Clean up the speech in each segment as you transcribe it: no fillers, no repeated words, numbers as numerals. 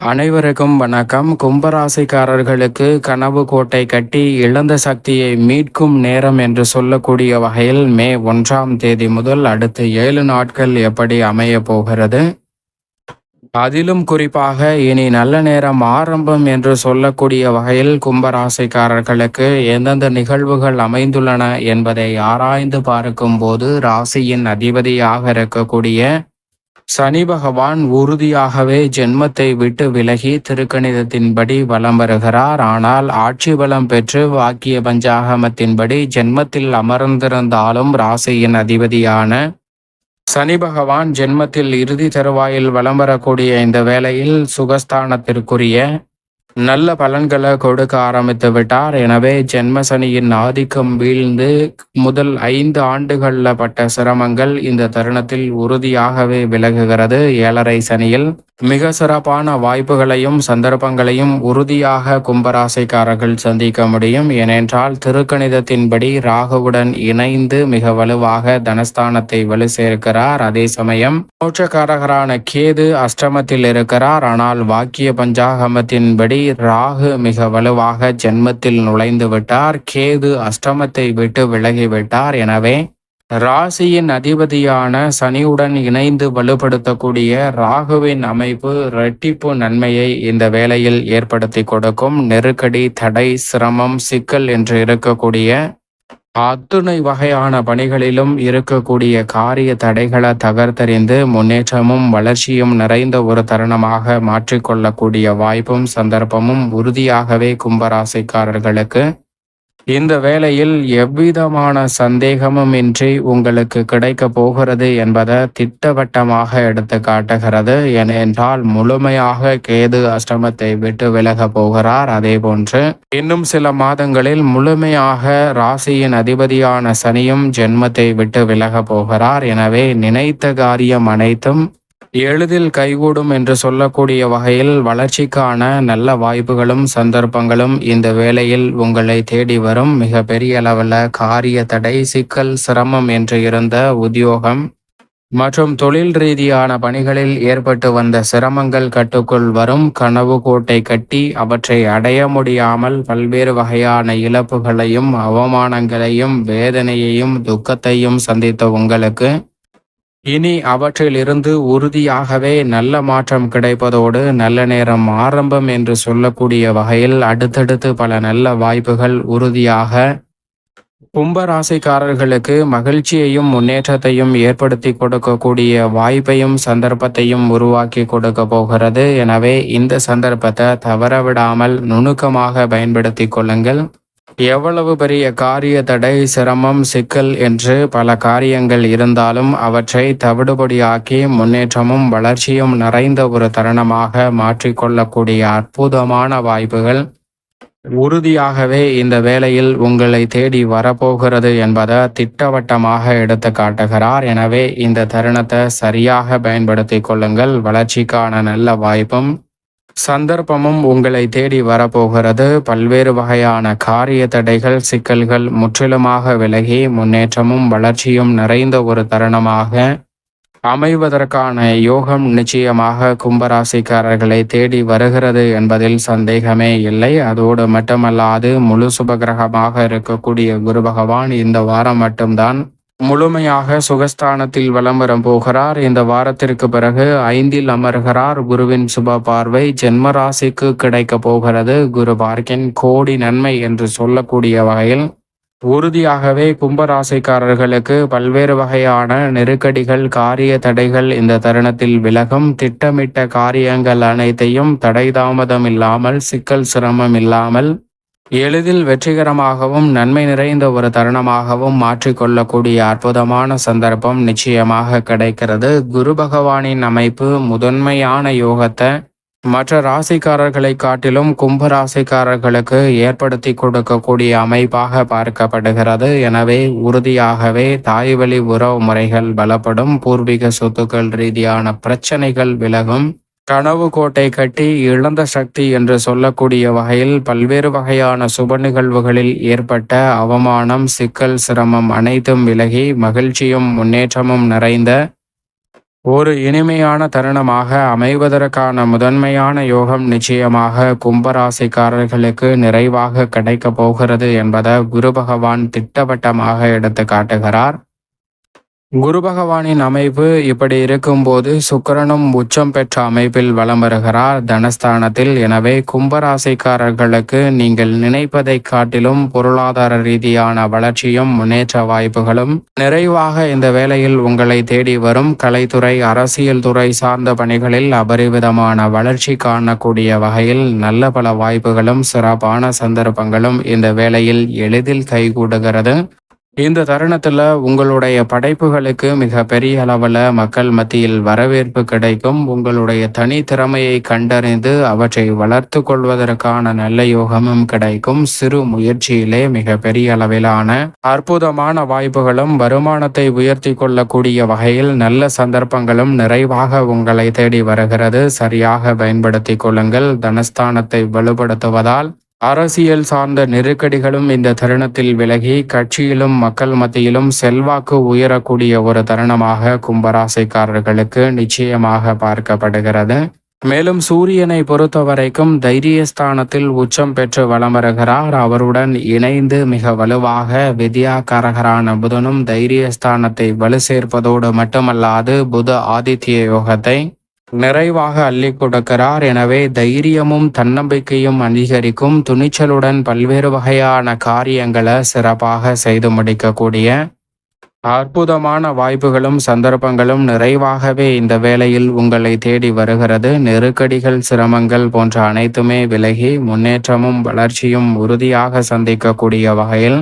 அனைவருக்கும் வணக்கம். கும்பராசிக்காரர்களுக்கு கனவு கோட்டை கட்டி இழந்த சக்தியை மீட்கும் நேரம் என்று சொல்லக்கூடிய வகையில் மே 1ஆம் தேதி முதல் அடுத்த 7 நாட்கள் எப்படி அமைய போகிறது, அதிலும் குறிப்பாக இனி நல்ல நேரம் ஆரம்பம் என்று சொல்லக்கூடிய வகையில் கும்பராசிக்காரர்களுக்கு எந்தெந்த நிகழ்வுகள் அமைந்துள்ளன என்பதை ஆராய்ந்து பார்க்கும் போது, ராசியின் அதிபதியாக இருக்கக்கூடிய சனி பகவான் உறுதியாகவே ஜென்மத்தை விட்டு விலகி திருக்கணிதத்தின்படி வலம் வருகிறார். ஆனால் ஆட்சி பலம் பெற்று வாக்கிய பஞ்சாகமத்தின்படி ஜென்மத்தில் அமர்ந்திருந்தாலும் ராசியின் அதிபதியான சனி பகவான் ஜென்மத்தில் இறுதி தருவாயில் வலம் வரக்கூடிய இந்த வேளையில் சுகஸ்தானத்திற்குரிய நல்ல பலன்களை கொடுக்க ஆரம்பித்து விட்டார். எனவே ஜென்ம சனியின் ஆதிக்கம் வீழ்ந்து முதல் 5 ஆண்டுகள்ல பட்ட சிரமங்கள் இந்த தருணத்தில் உறுதியாகவே விலகுகிறது. 7.5 சனியில் மிக சிறப்பான வாய்ப்புகளையும் சந்தர்ப்பங்களையும் உறுதியாக கும்பராசிக்காரர்கள் சந்திக்க முடியும். ஏனென்றால் திருக்கணிதத்தின்படி ராகுவுடன் இணைந்து மிக வலுவாக தனஸ்தானத்தை வலு சேர்க்கிறார். அதே சமயம் மோட்சக்காரகரான கேது அஷ்டமத்தில் இருக்கிறார். ஆனால் வாக்கிய பஞ்சாகமத்தின்படி ராகு மிக வலுவாக ஜென்மத்தில் நுழைந்து விட்டார். கேது அஷ்டமத்தை விட்டு விலகிவிட்டார். எனவே ராசியின் அதிபதியான சனியுடன் இணைந்து வலுப்படுத்தக்கூடிய ராகுவின் அமைப்பு இரட்டிப்பு நன்மையை இந்த வேளையில் ஏற்படுத்தி கொடுக்கும். நெருக்கடி, தடை, சிரமம், சிக்கல் என்று இருக்கக்கூடிய அத்துணை வகையான பணிகளிலும் இருக்கக்கூடிய காரிய தடைகளை தகர்த்தறிந்து முன்னேற்றமும் வளர்ச்சியும் நிறைந்த ஒரு தருணமாக மாற்றிக்கொள்ளக்கூடிய வாய்ப்பும் சந்தர்ப்பமும் உறுதியாகவே கும்பராசிக்காரர்களுக்கு இந்த வேளையில் எவ்விதமான சந்தேகமும் இன்றி உங்களுக்கு கிடைக்க போகிறது என்பதை திட்டவட்டமாக எடுத்து காட்டுகிறது. ஏனென்றால் முழுமையாக கேது அஷ்டமத்தை விட்டு விலக போகிறார். அதே போன்று இன்னும் சில மாதங்களில் முழுமையாக ராசியின் அதிபதியான சனியும் ஜென்மத்தை விட்டு விலக போகிறார். எனவே நினைத்த காரியம் அனைத்தும் எளிதில் கைகூடும் என்று சொல்லக்கூடிய வகையில் வளர்ச்சிக்கான நல்ல வாய்ப்புகளும் சந்தர்ப்பங்களும் இந்த வேளையில் உங்களை தேடி வரும். மிக பெரிய அளவில் காரிய தடை, சிக்கல், சிரமம் என்று இருந்த உத்தியோகம் மற்றும் தொழில் ரீதியான பணிகளில் ஏற்பட்டு வந்த சிரமங்கள் கட்டுக்குள் வரும். கனவு கோட்டை கட்டி அவற்றை அடைய முடியாமல் பல்வேறு வகையான இழப்புகளையும் அவமானங்களையும் வேதனையையும் துக்கத்தையும் சந்தித்த உங்களுக்கு இனி அவற்றிலிருந்து உறுதியாகவே நல்ல மாற்றம் கிடைப்பதோடு நல்ல நேரம் ஆரம்பம் என்று சொல்லக்கூடிய வகையில் அடுத்தடுத்து பல நல்ல வாய்ப்புகள் உறுதியாக கும்பராசிக்காரர்களுக்கு மகிழ்ச்சியையும் முன்னேற்றத்தையும் ஏற்படுத்தி கொடுக்கக்கூடிய வாய்ப்பையும் சந்தர்ப்பத்தையும் உருவாக்கி கொடுக்க போகிறது. எனவே இந்த சந்தர்ப்பத்தை தவறவிடாமல் நுணுக்கமாக பயன்படுத்தி கொள்ளுங்கள். எவ்வளவு பெரிய காரிய தடை, சிரமம், சிக்கல் என்று பல காரியங்கள் இருந்தாலும் அவற்றை தவிடுபடியாக்கி முன்னேற்றமும் வளர்ச்சியும் நிறைந்த ஒரு தருணமாக மாற்றிக்கொள்ளக்கூடிய அற்புதமான வாய்ப்புகள் உறுதியாகவே இந்த வேளையில் உங்களை தேடி வரப்போகிறது என்பதை திட்டவட்டமாக எடுத்து காட்டுகிறார். எனவே இந்த தருணத்தை சரியாக பயன்படுத்தி கொள்ளுங்கள். வளர்ச்சிக்கான நல்ல வாய்ப்பும் சந்தர்ப்பமும் உங்களை தேடி வரப்போகிறது. பல்வேறு வகையான காரிய தடைகள், சிக்கல்கள் முற்றிலுமாக விலகி முன்னேற்றமும் வளர்ச்சியும் நிறைந்த ஒரு தருணமாக அமைவதற்கான யோகம் நிச்சயமாக கும்பராசிக்காரர்களை தேடி வருகிறது என்பதில் சந்தேகமே இல்லை. அதோடு மட்டுமல்லாது முழு சுபகிரகமாக இருக்கக்கூடிய குரு பகவான் இந்த வாரம் மட்டும்தான் முழுமையாக சுகஸ்தானத்தில் வலம் வரம் போகிறார். இந்த வாரத்திற்கு பிறகு 5இல் அமர்கிறார். குருவின் சுப பார்வை ஜென்மராசிக்கு கிடைக்க போகிறது. குரு பார்க்கின் கோடி நன்மை என்று சொல்லக்கூடிய வகையில் உறுதியாகவே கும்பராசிக்காரர்களுக்கு பல்வேறு வகையான நெருக்கடிகள், காரிய தடைகள் இந்த தருணத்தில் விலகும். திட்டமிட்ட காரியங்கள் அனைத்தையும் தடை தாமதம் இல்லாமல், சிக்கல் சிரமம் இல்லாமல் எளிதில் வெற்றிகரமாகவும் நன்மை நிறைந்த ஒரு தருணமாகவும் மாற்றிக்கொள்ளக்கூடிய அற்புதமான சந்தர்ப்பம் நிச்சயமாக கிடைக்கிறது. குரு பகவானின் அமைப்பு முதன்மையான யோகத்தை மற்ற ராசிக்காரர்களை காட்டிலும் கும்ப ராசிக்காரர்களுக்கு ஏற்படுத்தி கொடுக்கக்கூடிய அமைப்பாக பார்க்கப்படுகிறது. எனவே உறுதியாகவே தாய் வழி உறவு முறைகள் பலப்படும். பூர்வீக சொத்துக்கள் ரீதியான பிரச்சனைகள் விலகும். கனவு கோட்டை கட்டி இழந்த சக்தி என்று சொல்லக்கூடிய வகையில் பல்வேறு வகையான சுப நிகழ்வுகளில் ஏற்பட்ட அவமானம், சிக்கல், சிரமம் அனைத்தும் விலகி மகிழ்ச்சியும் முன்னேற்றமும் நிறைந்த ஒரு இனிமையான தருணமாக அமைவதற்கான முதன்மையான யோகம் நிச்சயமாக கும்பராசிக்காரர்களுக்கு நிறைவாக கிடைக்கப் போகிறது என்பதை குரு பகவான் திட்டவட்டமாக எடுத்து காட்டுகிறார். குரு பகவானின் அமைப்பு இப்படி இருக்கும்போது சுக்கிரனும் உச்சம் பெற்ற அமைப்பில் வலம் வருகிறார் தனஸ்தானத்தில். எனவே கும்பராசிக்காரர்களுக்கு நீங்கள் நினைப்பதை காட்டிலும் பொருளாதார ரீதியான வளர்ச்சியும் முன்னேற்ற வாய்ப்புகளும் நிறைவாக இந்த வேளையில் உங்களை தேடி வரும். கலைத்துறை, அரசியல் துறை சார்ந்த பணிகளில் அபரிவிதமான வளர்ச்சி காணக்கூடிய வகையில் நல்ல பல வாய்ப்புகளும் சிறப்பான சந்தர்ப்பங்களும் இந்த வேளையில் எளிதில் கைகூடுகிறது. இந்த தருணத்துல உங்களுடைய படைப்புகளுக்கு மிக பெரிய அளவில் மக்கள் மத்தியில் வரவேற்பு கிடைக்கும். உங்களுடைய தனி திறமையை கண்டறிந்து அவற்றை வளர்த்து கொள்வதற்கான நல்ல யோகமும் கிடைக்கும். சிறு முயற்சியிலே மிக பெரிய அளவிலான அற்புதமான வாய்ப்புகளும் வருமானத்தை உயர்த்தி கொள்ளக்கூடிய வகையில் நல்ல சந்தர்ப்பங்களும் நிறைவாக உங்களை தேடி வருகிறது. சரியாக பயன்படுத்தி கொள்ளுங்கள். தனஸ்தானத்தை வலுப்படுத்துவதால் அரசியல் சார்ந்த நெருக்கடிகளும் இந்த தருணத்தில் விலகி கட்சியிலும் மக்கள் மத்தியிலும் செல்வாக்கு உயரக்கூடிய ஒரு தருணமாக கும்பராசிக்காரர்களுக்கு நிச்சயமாக பார்க்கப்படுகிறது. மேலும் சூரியனை பொறுத்தவரைக்கும் தைரியஸ்தானத்தில் உச்சம் பெற்று வலம் வருகிறார். அவருடன் இணைந்து மிக வலுவாக வித்யாகாரகரான புதனும் தைரியஸ்தானத்தை வலு சேர்ப்பதோடு மட்டுமல்லாது புத ஆதித்ய யோகத்தை நிறைவாக அள்ளி கொடுக்கிறார். எனவே தைரியமும் தன்னம்பிக்கையும் அதிகரிக்கும். துணிச்சலுடன் பல்வேறு வகையான காரியங்களை சிறப்பாக செய்து முடிக்கக்கூடிய அற்புதமான வாய்ப்புகளும் சந்தர்ப்பங்களும் நிறைவாகவே இந்த வேளையில் உங்களை தேடி வருகிறது. நெருக்கடிகள், சிரமங்கள் போன்ற அனைத்துமே விலகி முன்னேற்றமும் வளர்ச்சியும் உறுதியாக சந்திக்கக்கூடிய வகையில்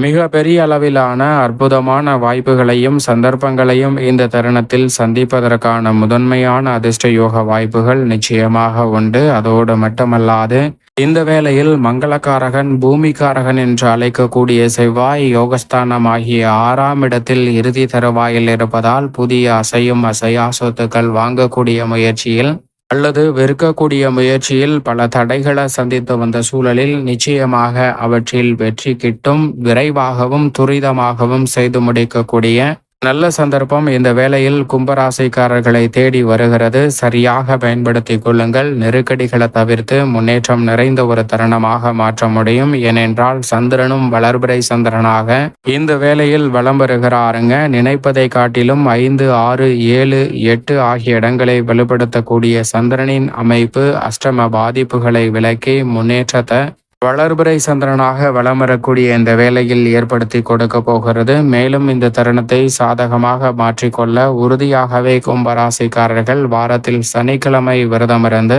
மிக பெரிய அளவிலான அற்புதமான வாய்ப்புகளையும் சந்தர்ப்பங்களையும் இந்த தருணத்தில் சந்திப்பதற்கான முதன்மையான அதிர்ஷ்ட யோக வாய்ப்புகள் நிச்சயமாக உண்டு. அதோடு மட்டுமல்லாது இந்த வேளையில் மங்களகாரகன், பூமிகாரகன் என்று அழைக்கக்கூடிய செவ்வாய் யோகஸ்தானம் ஆகிய 6ஆம் இடத்தில் இறுதி தருவாயில் இருப்பதால் புதிய அசையும் அசையா சொத்துக்கள் வாங்கக்கூடிய முயற்சியில் அல்லது விற்கக்கூடிய முயற்சியில் பல தடைகளை சந்தித்து வந்த சூழலில் நிச்சயமாக அவற்றில் வெற்றி கிட்டும். விரைவாகவும் துரிதமாகவும் செய்து முடிக்கக்கூடிய நல்ல சந்தர்ப்பம் இந்த வேளையில் கும்பராசிக்காரர்களை தேடி வருகிறது. சரியாக பயன்படுத்தி கொள்ளுங்கள். நெருக்கடிகளை தவிர்த்து முன்னேற்றம் நிறைந்த ஒரு தருணமாக மாற்ற முடியும். ஏனென்றால் சந்திரனும் வளர்பிறை சந்திரனாக இந்த வேளையில் வலம் வருகிறாருங்க. நினைப்பதை காட்டிலும் 5, 6, 7, 8 ஆகிய இடங்களை வலுப்படுத்தக்கூடிய சந்திரனின் அமைப்பு அஷ்டம பாதிப்புகளை விலக்கி முன்னேற்றத்தை வளர்பிறை சந்திரனாக வலம் வரக்கூடிய இந்த வேளையில் ஏற்படுத்தி கொடுக்க போகிறது. மேலும் இந்த தருணத்தை சாதகமாக மாற்றிக்கொள்ள உறுதியாகவே கும்பராசிக்காரர்கள் வாரத்தில் சனிக்கிழமை விரதமிருந்து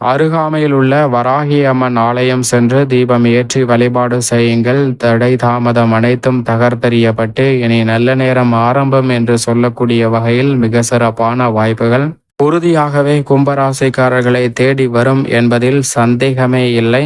அருகாமையில் உள்ள வராகி அம்மன் ஆலயம் சென்று தீபம் ஏற்றி வழிபாடு செய்யுங்கள். தடை தாமதம் அனைத்தும் தகர்த்தெறியப்பட்டு இனி நல்ல நேரம் ஆரம்பம் என்று சொல்லக்கூடிய வகையில் மிக சிறப்பான வாய்ப்புகள் உறுதியாகவே கும்பராசிக்காரர்களை தேடி வரும் என்பதில் சந்தேகமே இல்லை.